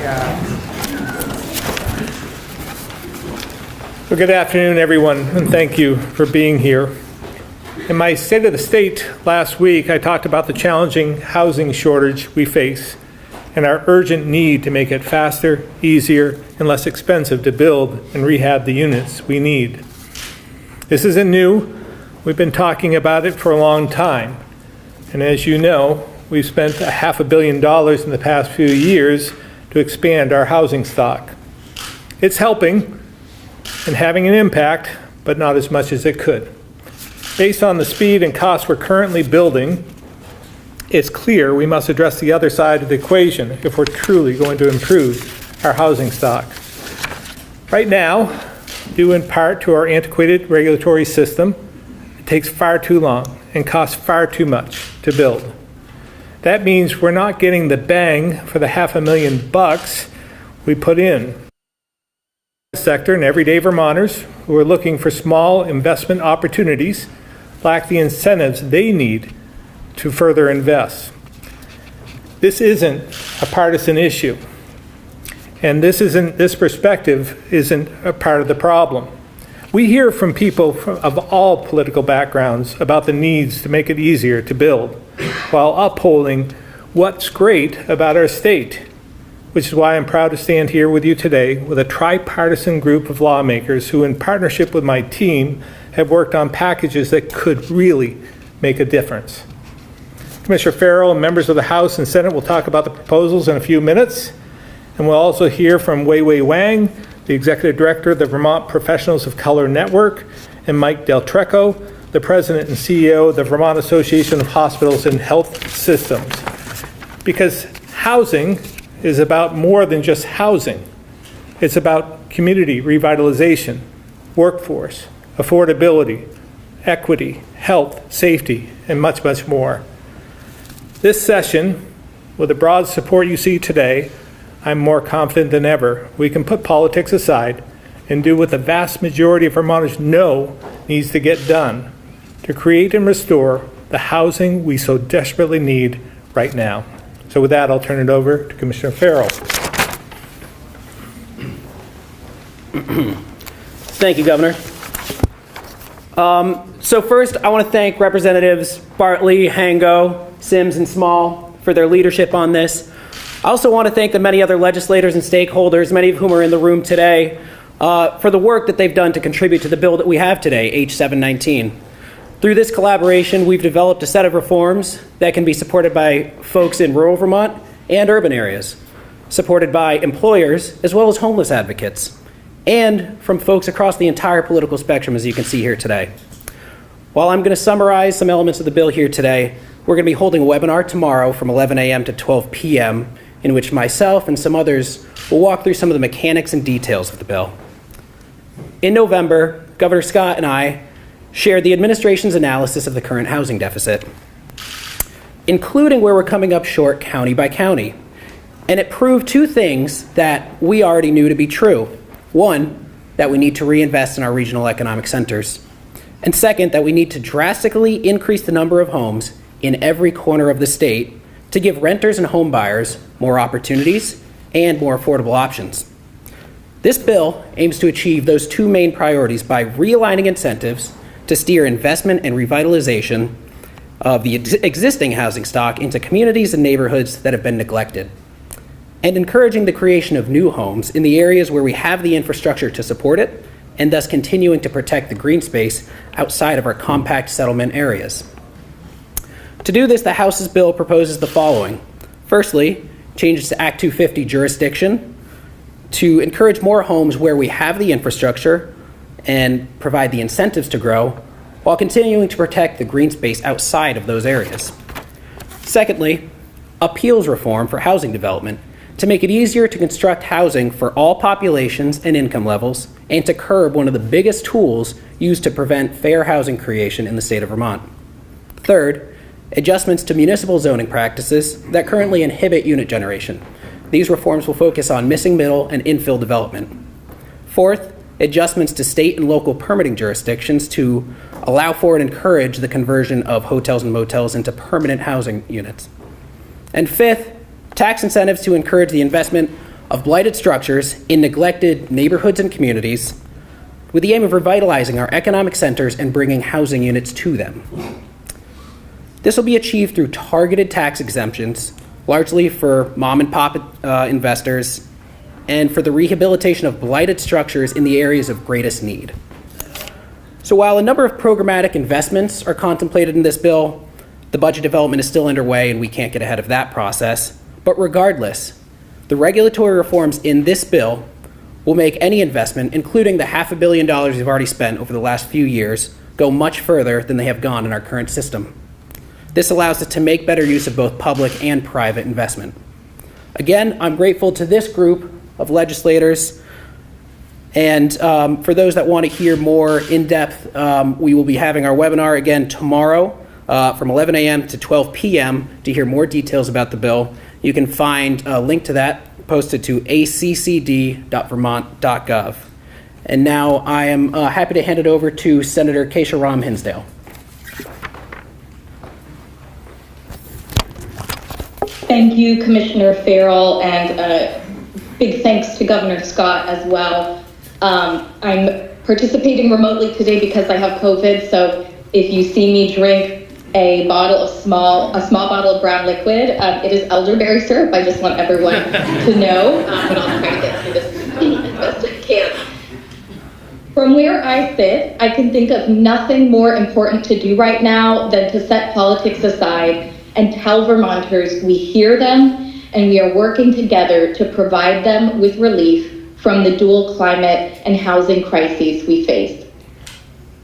Well, good afternoon, everyone, and thank you for being here. In my State of the State last week, I talked about the challenging housing shortage we face and our urgent need to make it faster, easier, and less expensive to build and rehab the units we need. This isn't new. We've been talking about it for a long time. And as you know, we've spent $500 million in the past few years to expand our housing stock. It's helping and having an impact, but not as much as it could. Based on the speed and cost we're currently building, it's clear we must address the other side of the equation if we're truly going to improve our housing stock. Right now, due in part to our antiquated regulatory system, it takes far too long and costs far too much to build. That means we're not getting the bang for the $500,000 we put in. Sector and everyday Vermonters who are looking for small investment opportunities lack the incentives they need to further invest. This isn't a partisan issue, and this perspective isn't a part of the problem. We hear from people of all political backgrounds about the needs to make it easier to build while upholding what's great about our state, which is why I'm proud to stand here with you today with a tripartisan group of lawmakers who, in partnership with my team, have worked on packages that could really make a difference. Commissioner Farrell and members of the House and Senate will talk about the proposals in a few minutes, and we'll also hear from Wei Wang, the Executive Director of the Vermont Professionals of Color Network, and Mike Del Treco, the President and CEO of the Vermont Association of Hospitals and Health Systems. Because housing is about more than just housing. It's about community revitalization, workforce, affordability, equity, health, safety, and much, much more. This session, with the broad support you see today, I'm more confident than ever we can put politics aside and do what the vast majority of Vermonters know needs to get done to create and restore the housing we so desperately need right now. So with that, I'll turn it over to Commissioner Farrell. Thank you, Governor. So first, I want to thank Representatives Bartley, Hango, Sims, and Small for their leadership on this. I also want to thank the many other legislators and stakeholders, many of whom are in the room today, for the work that they've done to contribute to the bill that we have today, H719. Through this collaboration, we've developed a set of reforms that can be supported by folks in rural Vermont and urban areas, supported by employers as well as homeless advocates, and from folks across the entire political spectrum, as you can see here today. While I'm going to summarize some elements of the bill here today, we're going to be holding a webinar tomorrow from 11 a.m. to 12 p.m., in which myself and some others will walk through some of the mechanics and details of the bill. In November, Governor Scott and I shared the administration's analysis of the current housing deficit, including where we're coming up short county by county. And it proved two things that we already knew to be true. One, that we need to reinvest in our regional economic centers. And second, that we need to drastically increase the number of homes in every corner of the state to give renters and home buyers more opportunities and more affordable options. This bill aims to achieve those two main priorities by realigning incentives to steer investment and revitalization of the existing housing stock into communities and neighborhoods that have been neglected, and encouraging the creation of new homes in the areas where we have the infrastructure to support it, and thus continuing to protect the green space outside of our compact settlement areas. To do this, the House's bill proposes the following. Firstly, changes to Act 250 jurisdiction to encourage more homes where we have the infrastructure and provide the incentives to grow, while continuing to protect the green space outside of those areas. Secondly, appeals reform for housing development to make it easier to construct housing for all populations and income levels, and to curb one of the biggest tools used to prevent fair housing creation in the state of Vermont. Third, adjustments to municipal zoning practices that currently inhibit unit generation. These reforms will focus on missing middle and infill development. Fourth, adjustments to state and local permitting jurisdictions to allow for and encourage the conversion of hotels and motels into permanent housing units. And fifth, tax incentives to encourage the investment of blighted structures in neglected neighborhoods and communities with the aim of revitalizing our economic centers and bringing housing units to them. This will be achieved through targeted tax exemptions, largely for mom and pop investors, and for the rehabilitation of blighted structures in the areas of greatest need. So while a number of programmatic investments are contemplated in this bill, the budget development is still underway and we can't get ahead of that process. But regardless, the regulatory reforms in this bill will make any investment, including the $500 million we've already spent over the last few years, go much further than they have gone in our current system. This allows us to make better use of both public and private investment. Again, I'm grateful to this group of legislators. And for those that want to hear more in depth, we will be having our webinar again tomorrow from 11 a.m. to 12 p.m. to hear more details about the bill. You can find a link to that posted to accd.vermont.gov. And now I am happy to hand it over to Senator Keisha Ram Hinsdale. Thank you, Commissioner Farrell, and big thanks to Governor Scott as well. I'm participating remotely today because I have COVID, so if you see me drink a small bottle of brown liquid, it is elderberry syrup. I just want everyone to know, but I'll try to get through this as best I can. From where I sit, I can think of nothing more important to do right now than to set politics aside and tell Vermonters we hear them and we are working together to provide them with relief from the dual climate and housing crises we face.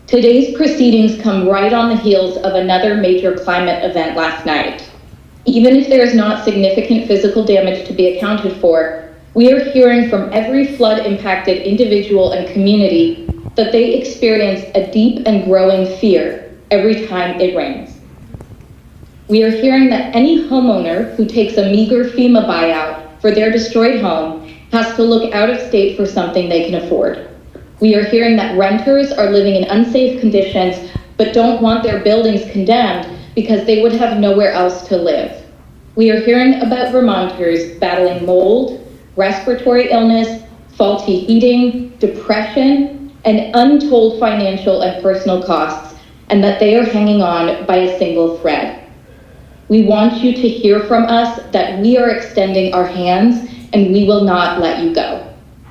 Today's proceedings come right on the heels of another major climate event last night. Even if there is not significant physical damage to be accounted for, we are hearing from every flood-impacted individual and community that they experience a deep and growing fear every time it rains. We are hearing that any homeowner who takes a meager FEMA buyout for their destroyed home has to look out of state for something they can afford. We are hearing that renters are living in unsafe conditions but don't want their buildings condemned because they would have nowhere else to live. We are hearing about Vermonters battling mold, respiratory illness, faulty heating, depression, and untold financial and personal costs, and that they are hanging on by a single thread. We want you to hear from us that we are extending our hands and we will not let you go.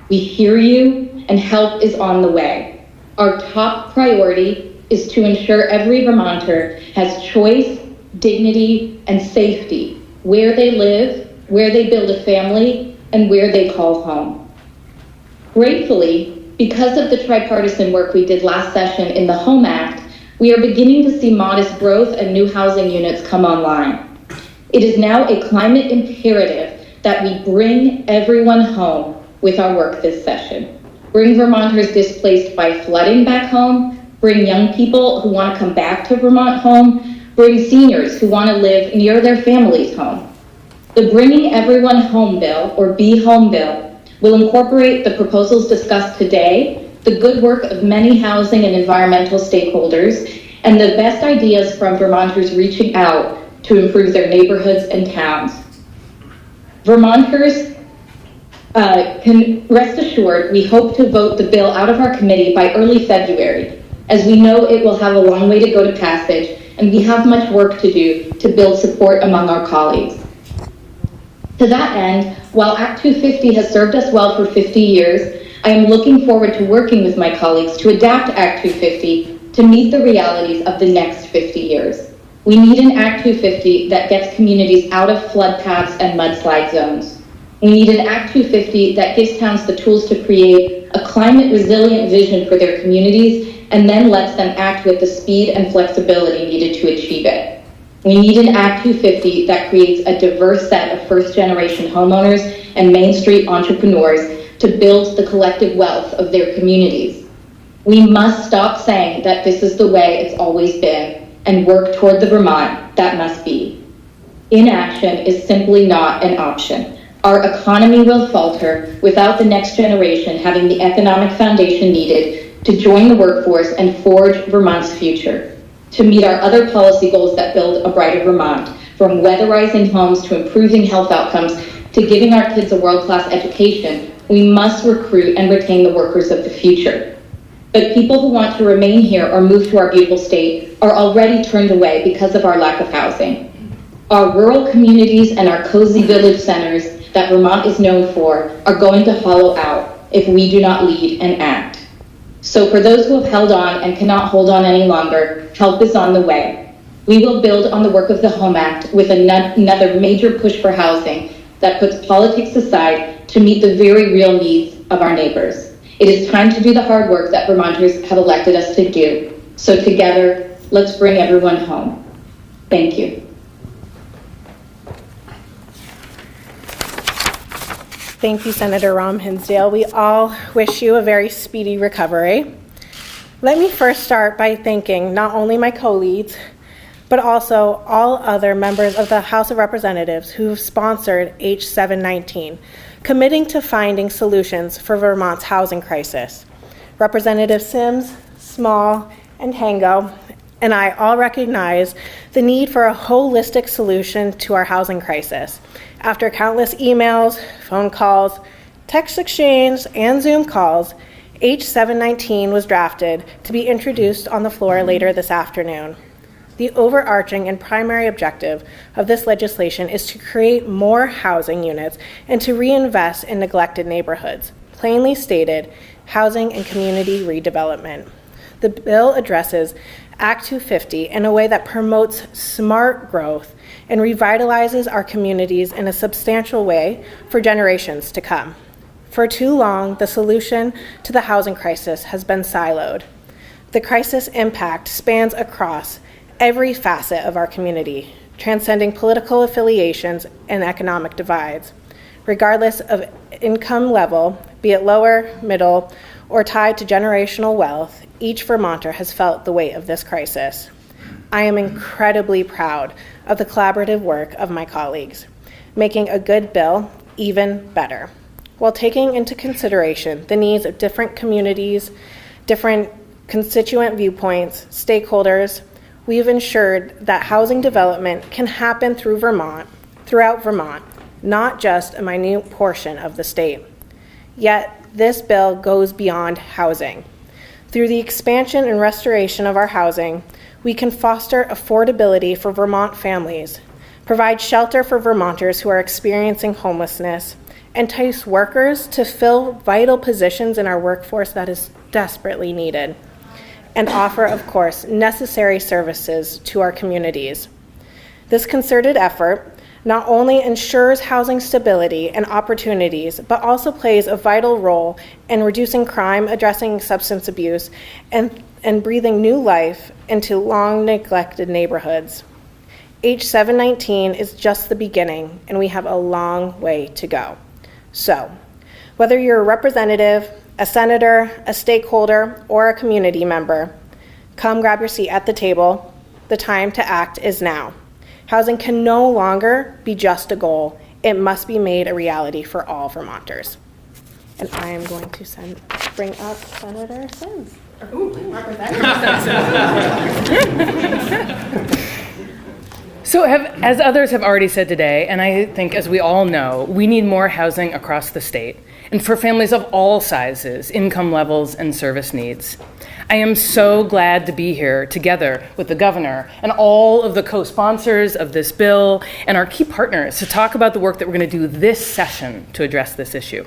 We hear you and help is on the way. Our top priority is to ensure every Vermonter has choice, dignity, and safety where they live, where they build a family, and where they call home. Gratefully, because of the tripartisan work we did last session in the HOME Act, we are beginning to see modest growth and new housing units come online. It is now a climate imperative that we bring everyone home with our work this session. Bring Vermonters displaced by flooding back home, bring young people who want to come back to Vermont home, bring seniors who want to live near their family's home. The Bringing Everyone Home Bill, or Be Home Bill, will incorporate the proposals discussed today, the good work of many housing and environmental stakeholders, and the best ideas from Vermonters reaching out to improve their neighborhoods and towns. Vermonters can rest assured we hope to vote the bill out of our committee by early February, as we know it will have a long way to go to passage, and we have much work to do to build support among our colleagues. To that end, while Act 250 has served us well for 50 years, I am looking forward to working with my colleagues to adapt Act 250 to meet the realities of the next 50 years. We need an Act 250 that gets communities out of flood paths and mudslide zones. We need an Act 250 that gives towns the tools to create a climate resilient vision for their communities and then lets them act with the speed and flexibility needed to achieve it. We need an Act 250 that creates a diverse set of first-generation homeowners and Main Street entrepreneurs to build the collective wealth of their communities. We must stop saying that this is the way it's always been and work toward the Vermont that must be. Inaction is simply not an option. Our economy will falter without the next generation having the economic foundation needed to join the workforce and forge Vermont's future, to meet our other policy goals that build a brighter Vermont, from weatherizing homes to improving health outcomes, to giving our kids a world-class education, we must recruit and retain the workers of the future. But people who want to remain here or move to our beautiful state are already turned away because of our lack of housing. Our rural communities and our cozy village centers that Vermont is known for are going to hollow out if we do not lead and act. So for those who have held on and cannot hold on any longer, help is on the way. We will build on the work of the HOME Act with another major push for housing that puts politics aside to meet the very real needs of our neighbors. It is time to do the hard work that Vermonters have elected us to do. So together, let's bring everyone home. Thank you. Thank you, Senator Rahm Hinsdale. We all wish you a very speedy recovery. Let me first start by thanking not only my co-leads, but also all other members of the House of Representatives who have sponsored H719, committing to finding solutions for Vermont's housing crisis. Representative Sims, Small, and Hango and I all recognize the need for a holistic solution to our housing crisis. After countless emails, phone calls, text exchange, and Zoom calls, H719 was drafted to be introduced on the floor later this afternoon. The overarching and primary objective of this legislation is to create more housing units and to reinvest in neglected neighborhoods. Plainly stated, housing and community redevelopment. The bill addresses Act 250 in a way that promotes smart growth and revitalizes our communities in a substantial way for generations to come. For too long, the solution to the housing crisis has been siloed. The crisis impact spans across every facet of our community, transcending political affiliations and economic divides. Regardless of income level, be it lower, middle, or tied to generational wealth, each Vermonter has felt the weight of this crisis. I am incredibly proud of the collaborative work of my colleagues, making a good bill even better, while taking into consideration the needs of different communities, different constituent viewpoints, stakeholders. We have ensured that housing development can happen throughout Vermont, not just a minute portion of the state. Yet, this bill goes beyond housing. Through the expansion and restoration of our housing, we can foster affordability for Vermont families, provide shelter for Vermonters who are experiencing homelessness, entice workers to fill vital positions in our workforce that is desperately needed, and offer, of course, necessary services to our communities. This concerted effort not only ensures housing stability and opportunities, but also plays a vital role in reducing crime, addressing substance abuse, and breathing new life into long neglected neighborhoods. H719 is just the beginning, and we have a long way to go. So, whether you're a representative, a senator, a stakeholder, or a community member, come grab your seat at the table. The time to act is now. Housing can no longer be just a goal. It must be made a reality for all Vermonters. And I am going to bring up Senator Sims. So as others have already said today, and I think as we all know, we need more housing across the state, and for families of all sizes, income levels, and service needs. I am so glad to be here together with the governor and all of the co-sponsors of this bill and our key partners to talk about the work that we're going to do this session to address this issue.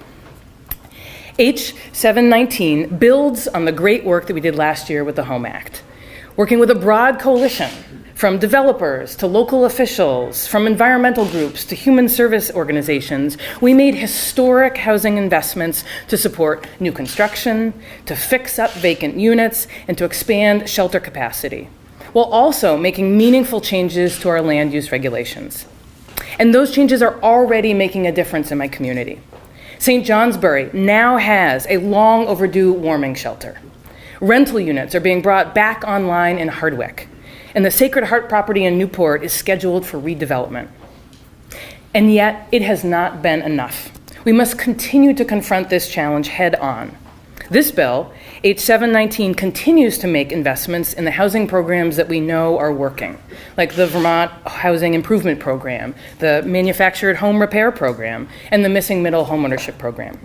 H719 builds on the great work that we did last year with the HOME Act, working with a broad coalition from developers to local officials, from environmental groups to human service organizations. We made historic housing investments to support new construction, to fix up vacant units, and to expand shelter capacity, while also making meaningful changes to our land use regulations. And those changes are already making a difference in my community. St. Johnsbury now has a long overdue warming shelter. Rental units are being brought back online in Hardwick, and the Sacred Heart property in Newport is scheduled for redevelopment. And yet, it has not been enough. We must continue to confront this challenge head on. This bill, H 719, continues to make investments in the housing programs that we know are working, like the Vermont Housing Improvement Program, the Manufactured Home Repair Program, and the Missing Middle Homeownership Program.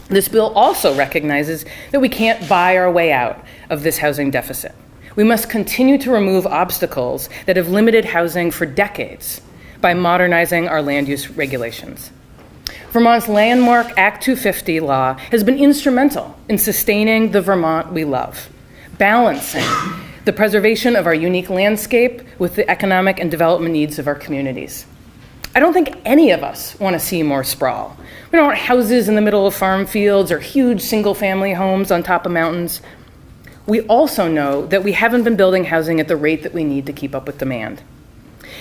This bill also recognizes that we can't buy our way out of this housing deficit. We must continue to remove obstacles that have limited housing for decades by modernizing our land use regulations. Vermont's landmark Act 250 law has been instrumental in sustaining the Vermont we love, balancing the preservation of our unique landscape with the economic and development needs of our communities. I don't think any of us want to see more sprawl. We don't want houses in the middle of farm fields or huge single-family homes on top of mountains. We also know that we haven't been building housing at the rate that we need to keep up with demand.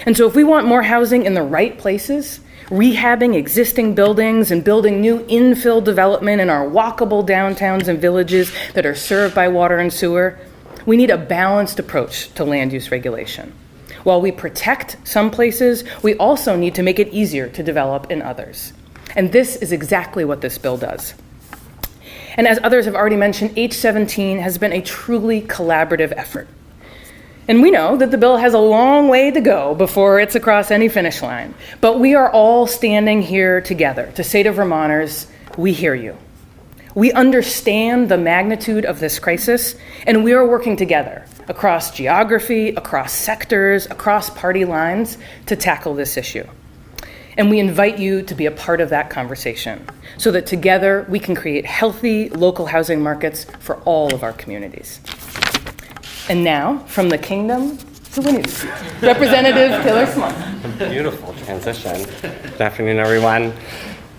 And so if we want more housing in the right places, rehabbing existing buildings and building new infill development in our walkable downtowns and villages that are served by water and sewer, we need a balanced approach to land use regulation. While we protect some places, we also need to make it easier to develop in others. And this is exactly what this bill does. And as others have already mentioned, H17 has been a truly collaborative effort. And we know that the bill has a long way to go before it's across any finish line. But we are all standing here together to say to Vermonters, we hear you. We understand the magnitude of this crisis, and we are working together across geography, across sectors, across party lines to tackle this issue. And we invite you to be a part of that conversation so that together we can create healthy local housing markets for all of our communities. And now, from the kingdom to Winooski, Representative Taylor Small. Beautiful transition. Good afternoon, everyone.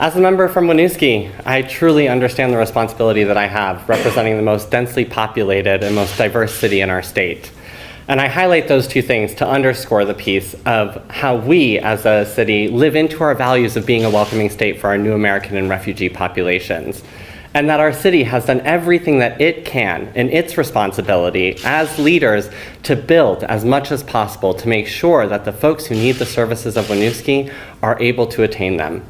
As a member from Winooski, I truly understand the responsibility that I have representing the most densely populated and most diverse city in our state. And I highlight those two things to underscore the piece of how we as a city live into our values of being a welcoming state for our new American and refugee populations. And that our city has done everything that it can in its responsibility as leaders to build as much as possible to make sure that the folks who need the services of Winooski are able to attain them.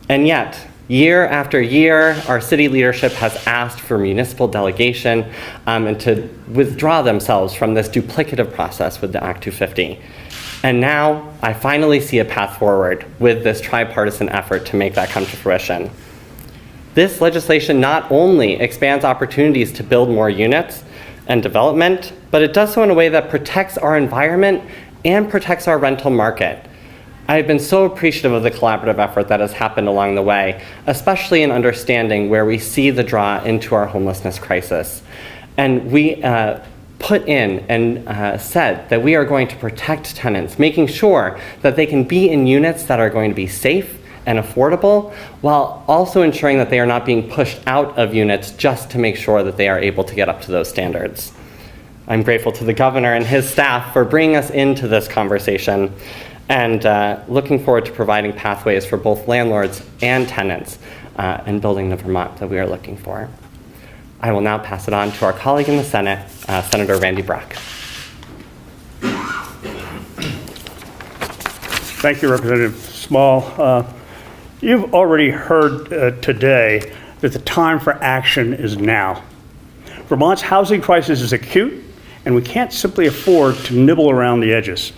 And yet, year after year, our city leadership has asked for municipal delegation and to withdraw themselves from this duplicative process with the Act 250. And now, I finally see a path forward with this tripartisan effort to make that come to fruition. This legislation not only expands opportunities to build more units and development, but it does so in a way that protects our environment and protects our rental market. I've been so appreciative of the collaborative effort that has happened along the way, especially in understanding where we see the draw into our homelessness crisis. And we put in and said that we are going to protect tenants, making sure that they can be in units that are going to be safe and affordable, while also ensuring that they are not being pushed out of units just to make sure that they are able to get up to those standards. I'm grateful to the governor and his staff for bringing us into this conversation and looking forward to providing pathways for both landlords and tenants and building the Vermont that we are looking for. I will now pass it on to our colleague in the Senate, Senator Randy Brock. Thank you, Representative Small. You've already heard today that the time for action is now. Vermont's housing crisis is acute, and we can't simply afford to nibble around the edges.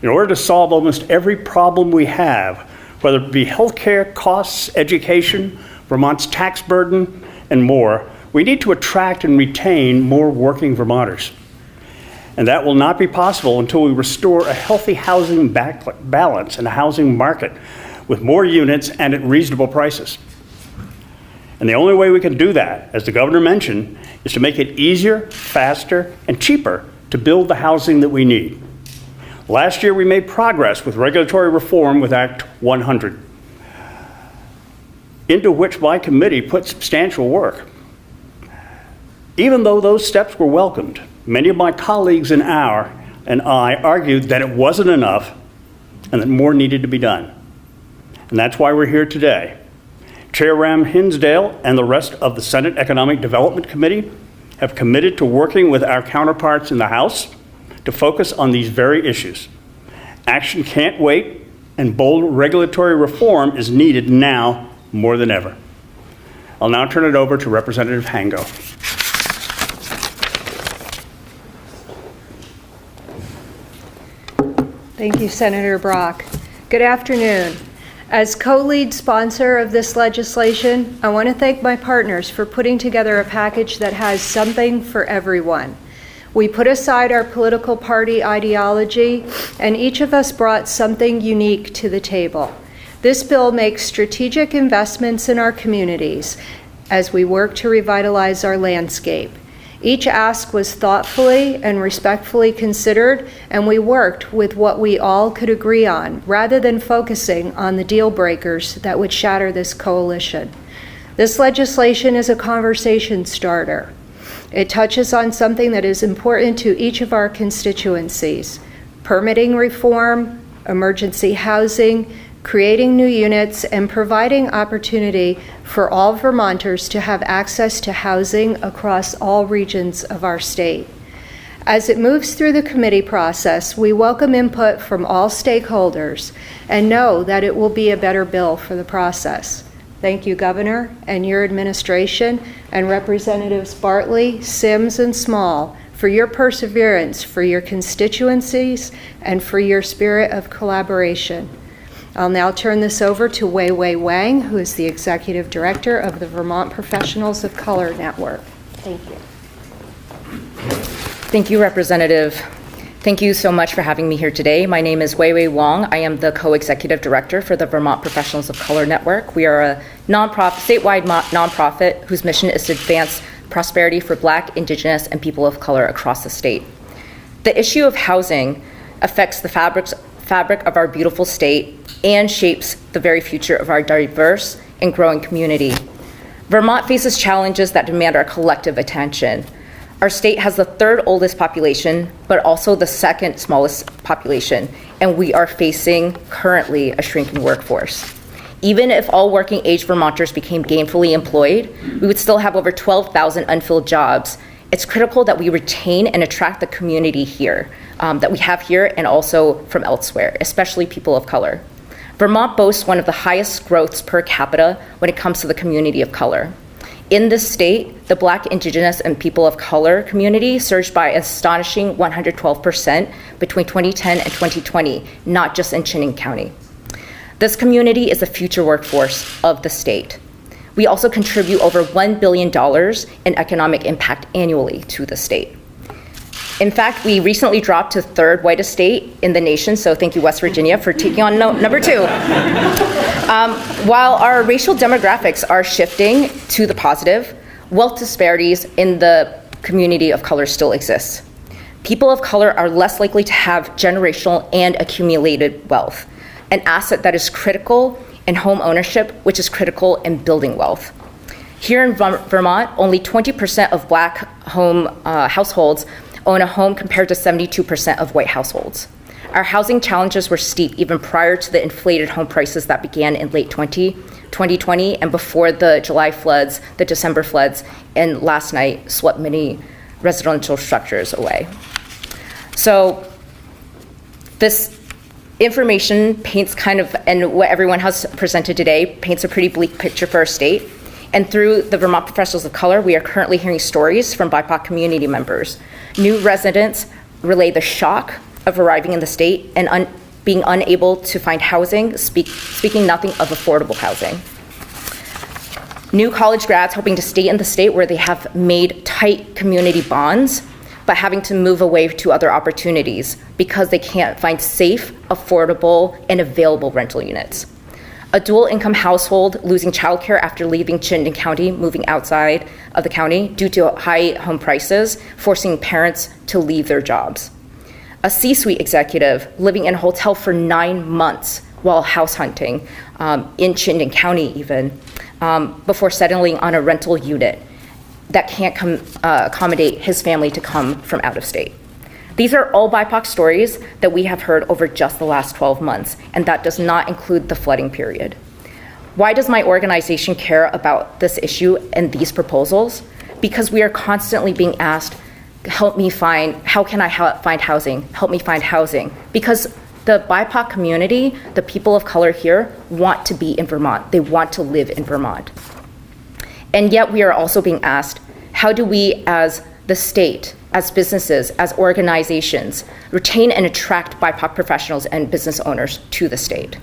In order to solve almost every problem we have, whether it be healthcare costs, education, Vermont's tax burden, and more, we need to attract and retain more working Vermonters. And that will not be possible until we restore a healthy housing balance in the housing market with more units and at reasonable prices. And the only way we can do that, as the governor mentioned, is to make it easier, faster, and cheaper to build the housing that we need. Last year, we made progress with regulatory reform with Act 100, into which my committee put substantial work. Even though those steps were welcomed, many of my colleagues and I argued that it wasn't enough and that more needed to be done. And that's why we're here today. Chair Ram Hinsdale and the rest of the Senate Economic Development Committee have committed to working with our counterparts in the House to focus on these very issues. Action can't wait, and bold regulatory reform is needed now more than ever. I'll now turn it over to Representative Hango. Thank you, Senator Brock. Good afternoon. As co-lead sponsor of this legislation, I want to thank my partners for putting together a package that has something for everyone. We put aside our political party ideology, and each of us brought something unique to the table. This bill makes strategic investments in our communities as we work to revitalize our landscape. Each ask was thoughtfully and respectfully considered, and we worked with what we all could agree on, rather than focusing on the deal breakers that would shatter this coalition. This legislation is a conversation starter. It touches on something that is important to each of our constituencies: permitting reform, emergency housing, creating new units, and providing opportunity for all Vermonters to have access to housing across all regions of our state. As it moves through the committee process, we welcome input from all stakeholders and know that it will be a better bill for the process. Thank you, Governor, and your administration, and Representatives Bartley, Sims, and Small for your perseverance, for your constituencies, and for your spirit of collaboration. I'll now turn this over to Wei Wei Wang, who is the Executive Director of the Vermont Professionals of Color Network. Thank you. Thank you, Representative. Thank you so much for having me here today. My name is Wei Wei Wang. I am the Co-Executive Director for the Vermont Professionals of Color Network. We are a statewide nonprofit whose mission is to advance prosperity for Black, Indigenous, and people of color across the state. The issue of housing affects the fabric of our beautiful state and shapes the very future of our diverse and growing community. Vermont faces challenges that demand our collective attention. Our state has the third oldest population, but also the second smallest population, and we are facing currently a shrinking workforce. Even if all working age Vermonters became gainfully employed, we would still have over 12,000 unfilled jobs. It's critical that we retain and attract the community here, that we have here and also from elsewhere, especially people of color. Vermont boasts one of the highest growths per capita when it comes to the community of color. In this state, the Black, Indigenous, and people of color community surged by an astonishing 112% between 2010 and 2020, not just in Chittenden County. This community is the future workforce of the state. We also contribute over $1 billion in economic impact annually to the state. In fact, we recently dropped to third whitest state in the nation, so thank you, West Virginia, for taking on number 2. While our racial demographics are shifting to the positive, wealth disparities in the community of color still exist. People of color are less likely to have generational and accumulated wealth, an asset that is critical in home ownership, which is critical in building wealth. Here in Vermont, only 20% of Black households own a home compared to 72% of white households. Our housing challenges were steep even prior to the inflated home prices that began in late 2020 and before the July floods, the December floods, and last night swept many residential structures away. So this information paints and what everyone has presented today paints a pretty bleak picture for our state. And through the Vermont Professionals of Color, we are currently hearing stories from BIPOC community members. New residents relay the shock of arriving in the state and being unable to find housing, speaking nothing of affordable housing. New college grads hoping to stay in the state where they have made tight community bonds, but having to move away to other opportunities because they can't find safe, affordable, and available rental units. A dual-income household losing childcare after leaving Chittenden County, moving outside of the county due to high home prices, forcing parents to leave their jobs. A C-suite executive living in a hotel for 9 months while house hunting in Chittenden County even, before settling on a rental unit that can't accommodate his family to come from out of state. These are all BIPOC stories that we have heard over just the last 12 months, and that does not include the flooding period. Why does my organization care about this issue and these proposals? Because we are constantly being asked, how can I find housing? Help me find housing. Because the BIPOC community, the people of color here, want to be in Vermont. They want to live in Vermont. And yet we are also being asked, how do we as the state, as businesses, as organizations, retain and attract BIPOC professionals and business owners to the state?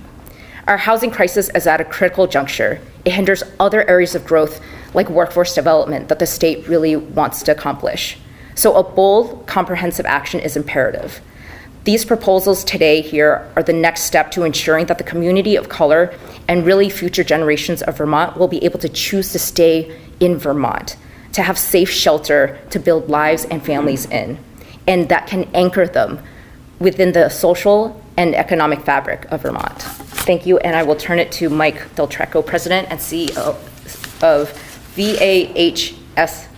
Our housing crisis is at a critical juncture. It hinders other areas of growth like workforce development that the state really wants to accomplish. So a bold, comprehensive action is imperative. These proposals today here are the next step to ensuring that the community of color and really future generations of Vermont will be able to choose to stay in Vermont, to have safe shelter to build lives and families in, and that can anchor them within the social and economic fabric of Vermont. Thank you, and I will turn it to Mike Del Trecco, President and CEO of VAHSHS.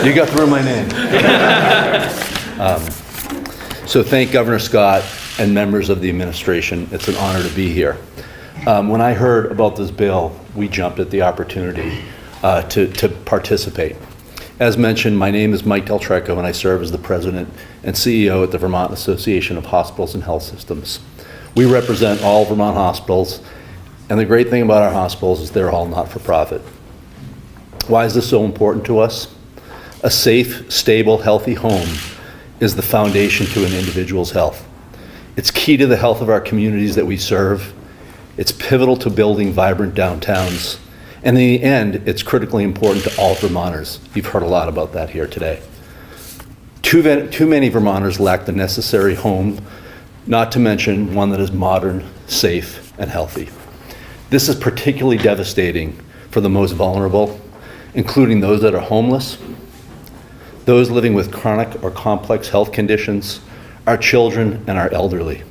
You got through my name. So thank Governor Scott and members of the administration. It's an honor to be here. When I heard about this bill, we jumped at the opportunity to participate. As mentioned, my name is Mike Del Trecco, and I serve as the President and CEO at the Vermont Association of Hospitals and Health Systems. We represent all Vermont hospitals, and the great thing about our hospitals is they're all not-for-profit. Why is this so important to us? A safe, stable, healthy home is the foundation to an individual's health. It's key to the health of our communities that we serve. It's pivotal to building vibrant downtowns. And in the end, it's critically important to all Vermonters. You've heard a lot about that here today. Too many Vermonters lack the necessary home, not to mention one that is modern, safe, and healthy. This is particularly devastating for the most vulnerable, including those that are homeless, those living with chronic or complex health conditions, our children, and our elderly.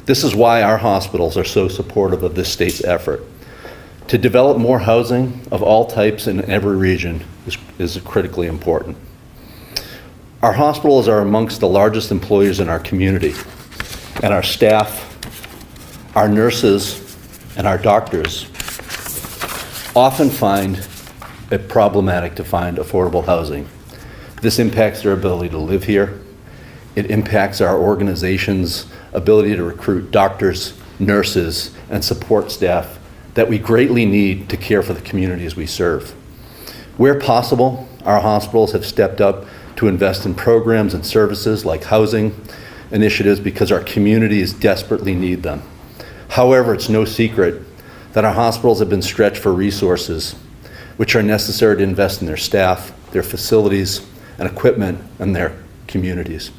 This is why our hospitals are so supportive of this state's effort. To develop more housing of all types in every region is critically important. Our hospitals are amongst the largest employers in our community, and our staff, our nurses, and our doctors often find it problematic to find affordable housing. This impacts their ability to live here. It impacts our organization's ability to recruit doctors, nurses, and support staff that we greatly need to care for the communities we serve. Where possible, our hospitals have stepped up to invest in programs and services like housing initiatives because our communities desperately need them. However, it's no secret that our hospitals have been stretched for resources which are necessary to invest in their staff, their facilities, and equipment, and their communities.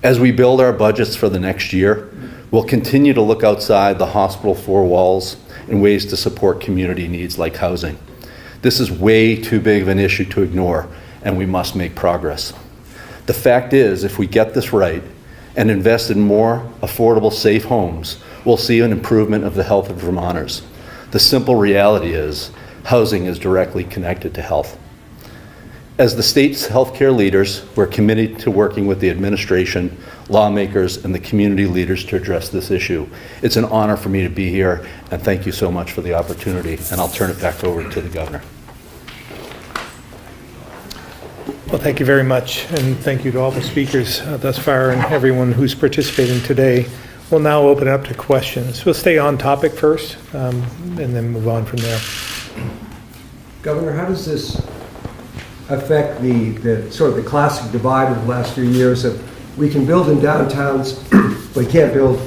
As we build our budgets for the next year, we'll continue to look outside the hospital four walls in ways to support community needs like housing. This is way too big of an issue to ignore, and we must make progress. The fact is, if we get this right and invest in more affordable, safe homes, we'll see an improvement of the health of Vermonters. The simple reality is, housing is directly connected to health. As the state's healthcare leaders, we're committed to working with the administration, lawmakers, and the community leaders to address this issue. It's an honor for me to be here, and thank you so much for the opportunity, and I'll turn it back over to the governor. Well, thank you very much, and thank you to all the speakers thus far and everyone who's participating today. We'll now open it up to questions. We'll stay on topic first, and then move on from there. Governor, how does this affect the sort of the classic divide of the last few years of we can build in downtowns, but we can't build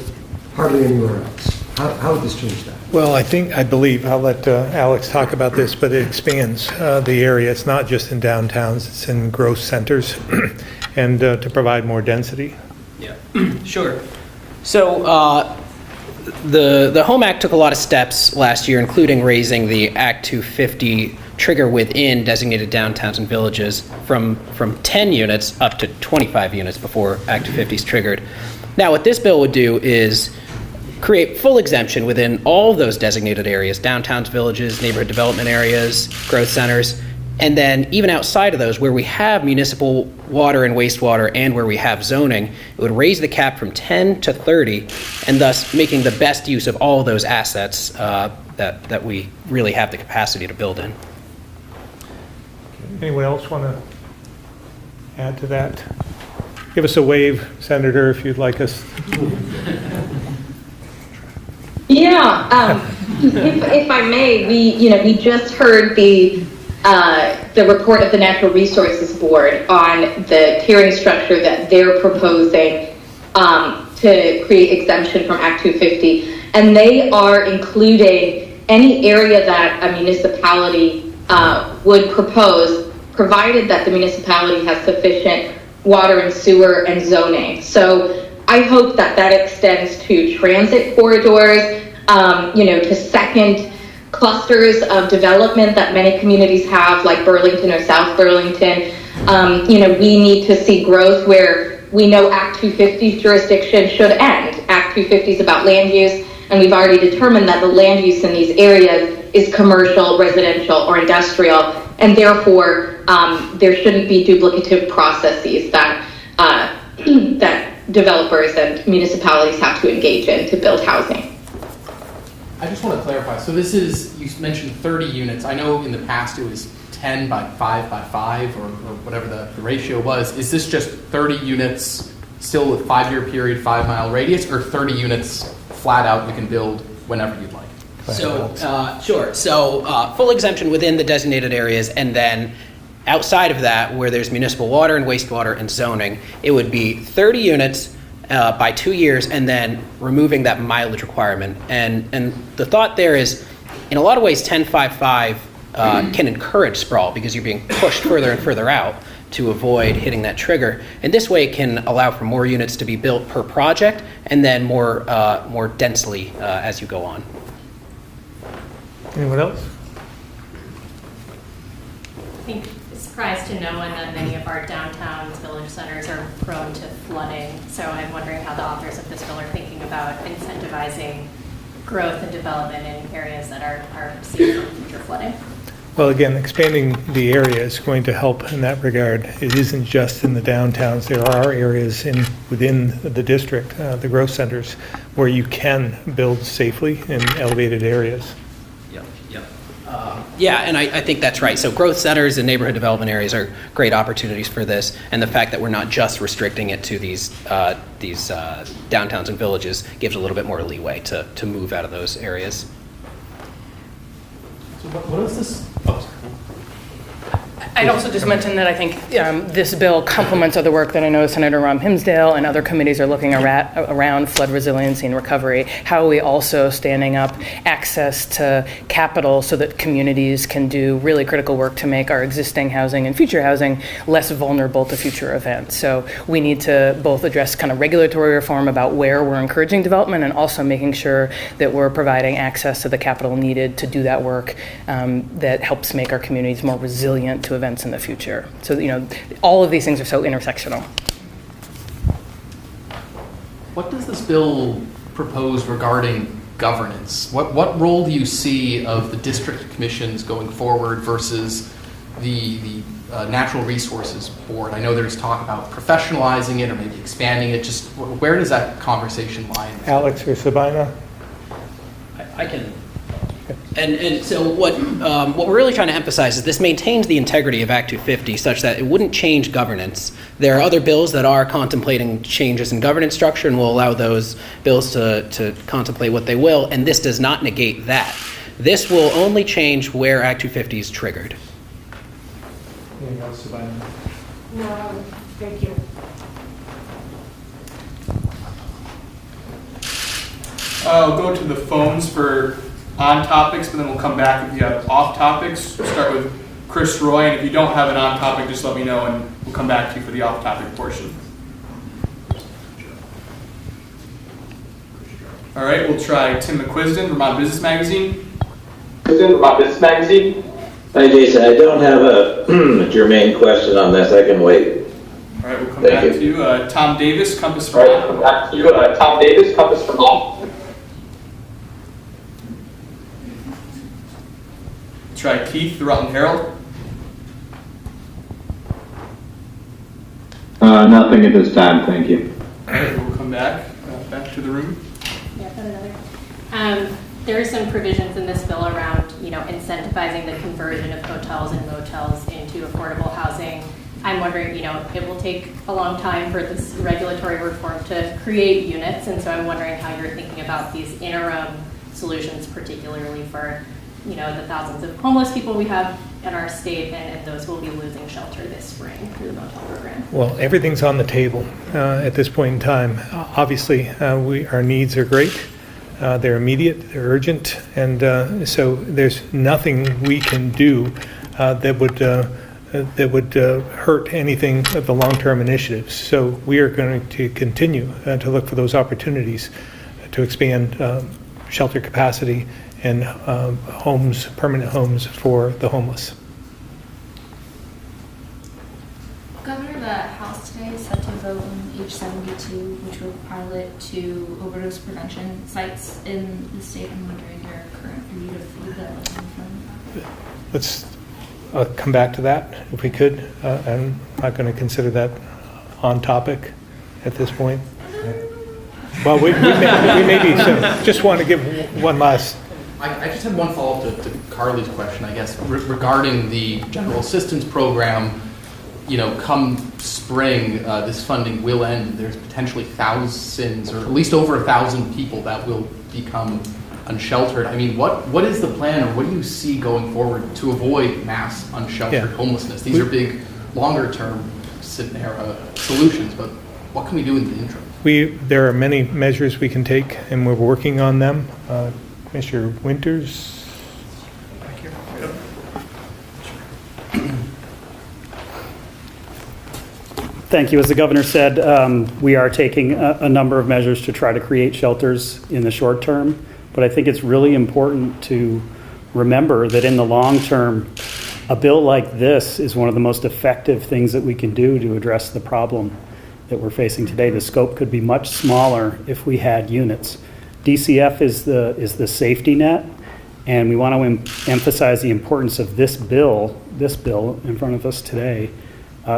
hardly anywhere else? How would this change that? Well, I believe, I'll let Alex talk about this, but it expands the area. It's not just in downtowns, it's in growth centers, and to provide more density. Yeah, sure. So the Home Act took a lot of steps last year, including raising the Act 250 trigger within designated downtowns and villages from 10 units up to 25 units before Act 250 is triggered. Now, what this bill would do is create full exemption within all those designated areas, downtowns, villages, neighborhood development areas, growth centers, and then even outside of those, where we have municipal water and wastewater and where we have zoning, it would raise the cap from 10 to 30, and thus making the best use of all of those assets that we really have the capacity to build in. Anyone else want to add to that? Give us a wave, Senator, if you'd like us. Yeah, if I may, we just heard the report of the Natural Resources Board on the tiering structure that they're proposing to create exemption from Act 250, and they are including any area that a municipality would propose, provided that the municipality has sufficient water and sewer and zoning. So I hope that that extends to transit corridors, to second clusters of development that many communities have, like Burlington or South Burlington. We need to see growth where we know Act 250's jurisdiction should end. Act 250 is about land use, and we've already determined that the land use in these areas is commercial, residential, or industrial, and therefore there shouldn't be duplicative processes that that developers and municipalities have to engage in to build housing. I just want to clarify. So this is, you mentioned 30 units. I know in the past it was 10 by 5 by 5 or whatever the ratio was. Is this just 30 units still with 5-year period, 5-mile radius, or 30 units flat out you can build whenever you'd like? So, sure. So full exemption within the designated areas, and then outside of that, where there's municipal water and wastewater and zoning, it would be 30 units by 2 years, and then removing that mileage requirement. And the thought there is, in a lot of ways, 10-5-5 can encourage sprawl because you're being pushed further and further out to avoid hitting that trigger. And this way it can allow for more units to be built per project, and then more densely as you go on. Anyone else? I think it's surprised to no one that many of our downtowns, village centers are prone to flooding. So I'm wondering how the authors of this bill are thinking about incentivizing growth and development in areas that are safe from future flooding. Well, again, expanding the area is going to help in that regard. It isn't just in the downtowns. There are areas within the district, the growth centers, where you can build safely in elevated areas. Yeah, and I think that's right. So growth centers and neighborhood development areas are great opportunities for this, and the fact that we're not just restricting it to these downtowns and villages gives a little bit more leeway to move out of those areas. So what is this? I'd also just mention that I think this bill complements other work that I know Senator Rahm Hinsdale and other committees are looking around flood resiliency and recovery. How are we also standing up access to capital so that communities can do really critical work to make our existing housing and future housing less vulnerable to future events? So we need to both address kind of regulatory reform about where we're encouraging development, and also making sure that we're providing access to the capital needed to do that work that helps make our communities more resilient to events in the future. So, all of these things are so intersectional. What does this bill propose regarding governance? What role do you see of the district commissions going forward versus the Natural Resources Board? I know there's talk about professionalizing it or maybe expanding it. Just where does that conversation lie? Alex or Sabina? I can. And so what we're really trying to emphasize is this maintains the integrity of Act 250 such that it wouldn't change governance. There are other bills that are contemplating changes in governance structure, and will allow those bills to contemplate what they will, and this does not negate that. This will only change where Act 250 is triggered. Anything else, Sabina? No, thank you. I'll go to the phones for on topics, but then we'll come back if you have off topics. We'll start with Chris Roy, and if you don't have an on topic, just let me know and we'll come back to you for the off topic portion. All right, we'll try Tim McQuiston, Vermont Business Magazine. Hi, Jason. I don't have a germane question on this. I can wait. All right, we'll come back to you. Tom Davis, Compass Vermont. Try Keith, the Rutland Herald. Nothing at this time, thank you. All right, we'll come back to the room. Yeah, got another. There are some provisions in this bill around, incentivizing the conversion of hotels and motels into affordable housing. I'm wondering, it will take a long time for this regulatory reform to create units, and so I'm wondering how you're thinking about these interim solutions, particularly for, you know, the thousands of homeless people we have in our state and those who will be losing shelter this spring through the motel program? Well, everything's on the table at this point in time. Obviously, our needs are great. They're immediate, they're urgent, and so there's nothing we can do that would hurt anything of the long-term initiatives. So we are going to continue to look for those opportunities to expand shelter capacity and homes, permanent homes for the homeless. Governor, the House today is set to vote on H-72, which will pilot 2 overdose prevention sites in the state. I'm wondering your current read of the. Let's come back to that if we could. I'm not going to consider that on topic at this point. Well, we may be soon. Just want to give one last. I just had one follow-up to Carly's question, I guess, regarding the general assistance program. You know, come spring, this funding will end. There's potentially thousands, or at least over 1,000 people that will become unsheltered. I mean, what is the plan, or what do you see going forward to avoid mass unsheltered homelessness? These are big, longer-term solutions, but what can we do in the interim? There are many measures we can take, and we're working on them. Commissioner Winters. Thank you. As the governor said, we are taking a number of measures to try to create shelters in the short term, but I think it's really important to remember that in the long term, a bill like this is one of the most effective things that we can do to address the problem that we're facing today. The scope could be much smaller if we had units. DCF is the safety net, and we want to emphasize the importance of this bill in front of us today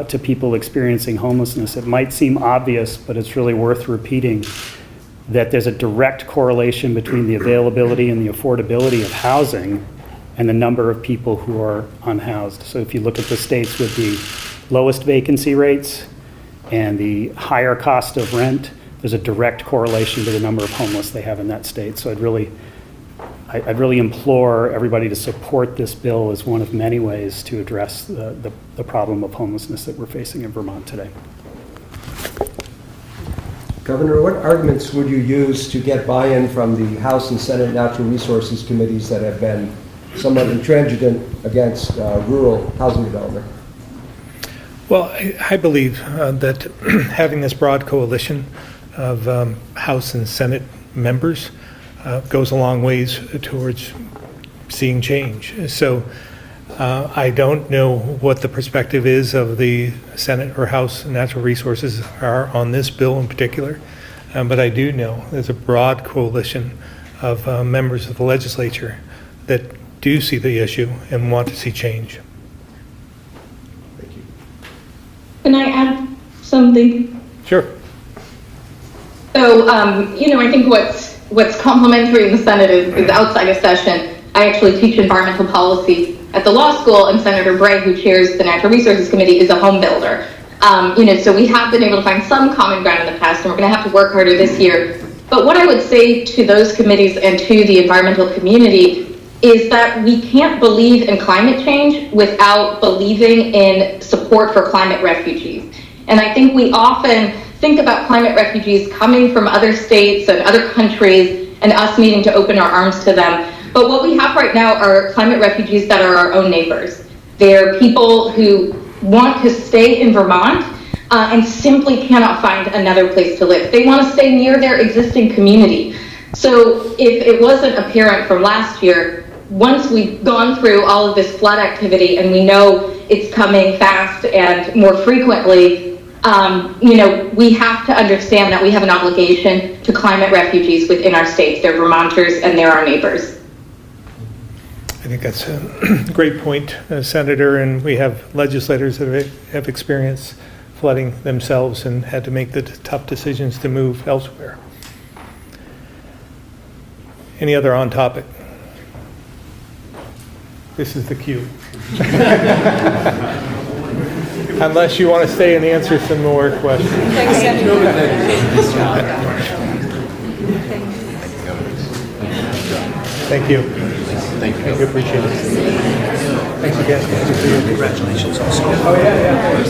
to people experiencing homelessness. It might seem obvious, but it's really worth repeating that there's a direct correlation between the availability and the affordability of housing and the number of people who are unhoused. So if you look at the states with the lowest vacancy rates and the higher cost of rent, there's a direct correlation to the number of homeless they have in that state. So I'd really implore everybody to support this bill as one of many ways to address the problem of homelessness that we're facing in Vermont today. Governor, what arguments would you use to get buy-in from the House and Senate Natural Resources Committees that have been somewhat intransigent against rural housing development? Well, I believe that having this broad coalition of House and Senate members goes a long ways towards seeing change. So I don't know what the perspective is of the Senate or House Natural Resources are on this bill in particular, but I do know there's a broad coalition of members of the legislature that do see the issue and want to see change. Thank you. Can I add something? Sure. So, I think what's complementary in the Senate is outside of session. I actually teach environmental policy at the law school, and Senator Bray, who chairs the Natural Resources Committee, is a home builder. So we have been able to find some common ground in the past, and we're going to have to work harder this year. But what I would say to those committees and to the environmental community is that we can't believe in climate change without believing in support for climate refugees. And I think we often think about climate refugees coming from other states and other countries and us needing to open our arms to them. But what we have right now are climate refugees that are our own neighbors. They're people who want to stay in Vermont and simply cannot find another place to live. They want to stay near their existing community. So if it wasn't apparent from last year, once we've gone through all of this flood activity and we know it's coming fast and more frequently, we have to understand that we have an obligation to climate refugees within our states. They're Vermonters and they're our neighbors. I think that's a great point, Senator, and we have legislators that have experienced flooding themselves and had to make the tough decisions to move elsewhere. Any other on topic? This is the cue. Unless you want to stay and answer some more questions. Thanks, Senator. Thank you. Thank you. Thank you, appreciate it. Thanks again. Congratulations also. Oh, yeah.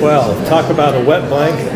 Well, talk about a wet blanket.